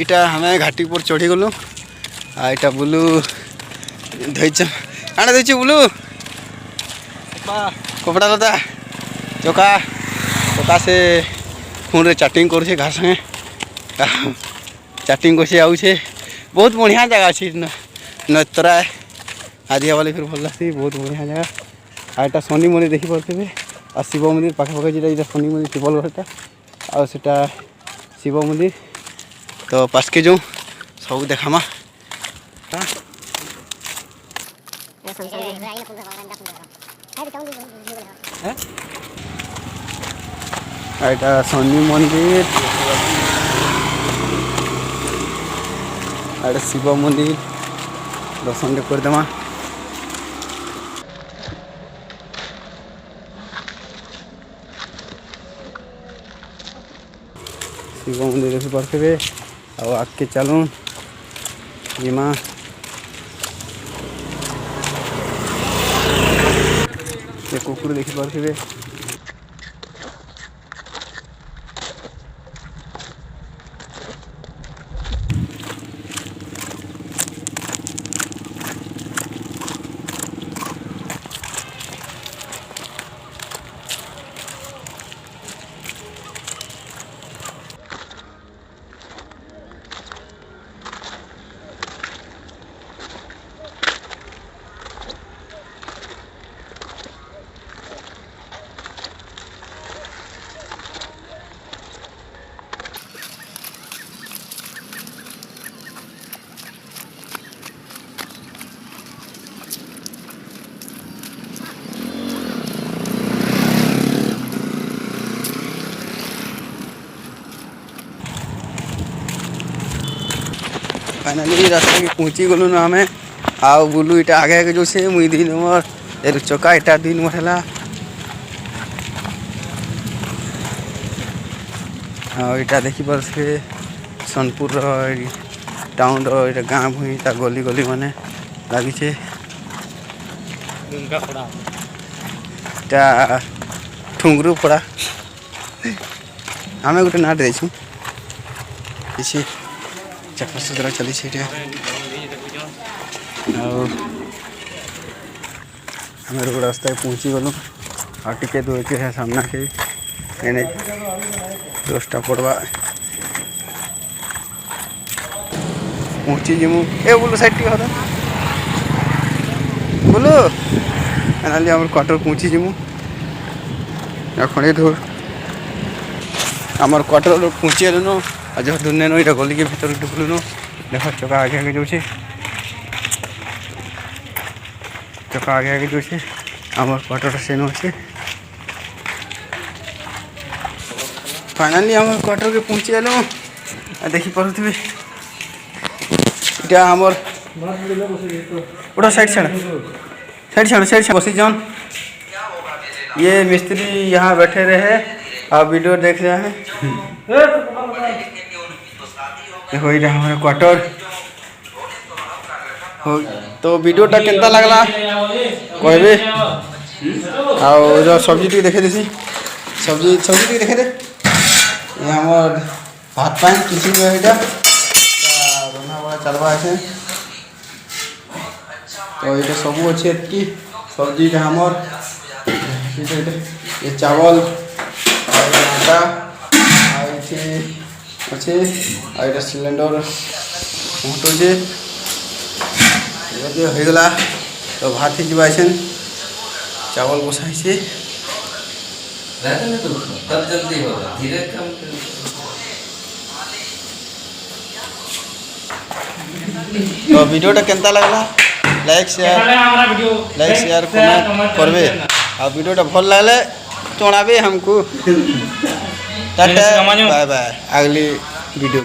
इटा हमें घाटी पर चढ़ी गलु आटा बुलू धोच आने देछ बुलू कपड़ा लता चका चका से फोन रे चैटिंग कर घास संगे चैटिंग कर आउे बहुत बढ़िया जगह अच्छी नतरा आदिया वाले फिर भल लगी बहुत बढ़िया जगह आटा शनि मंदिर देखिपे आ शिव मंदिर पाखे जो शनि मंदिर शिवलगढ़टा आटा शिव मंदिर तो पास के जो सब देखामा आटा शनि मंदिर आटा शिव मंदिर दर्शन करदेमा शिव मंदिर देखी पारे आगे चलूँ जिमा कुकुर देखी पारे फाइनाली रास्ता के पहुँची गलु ना आमे आउ बुलू इटा आगे आगे जो से मुई दिन मोर ए चका इटा दिन मोर हला आ इटा देखि पर से सोनपुर टाउन रो इटा गाँव भूई ता गली गली माने लागी छे इटा ठुंगरू पड़ा आमे गोटे नाट देछु किसी चक्कर सुधरा चली आम रोड रास्ता पहुँची गलु और टिके दूर के सामना के एने 10टा पड़वा पहुँची जिमु ए बोलो साइड टी होता बोलो एनाली आम क्वार्टर पहुँची जिमु खड़े धूर आम क्वार्टर पहुँची गलु आज दुनिया नो इटा गली के भीतर ढुकलु देख चका आगे आगे जो चका आगे आगे जो आम क्वार्टर से अच्छे फाइनाली आम क्वार्टर के पहुँची गलु देखी पारे इटा आमर उड़ा साइड साइड बसी जान ये मिस्त्री यहाँ बैठे रहे और वीडियो देख रहे हैं देखो ये हमारे क्वार्टर हो तो वीडियोटा केनता लगला कहबे आ सब्जी टी देखे देसी सब्जी टी देखे दे ये हमर भात पान किसी में एटा रना बड़ा चलबा है तो ये सब अच्छे की सब्जी हमर ये चावल आटा अच्छे आटा सिलेंडर पहुँचे हो गला तो भात ही जब चावल बसाई तो वीडियोटा केनता लगला लाइक शेयर कमेंट करबे और वीडियोटा भल लगले चढ़ाबे हमको टाटा बाय बाय अगली वीडियो।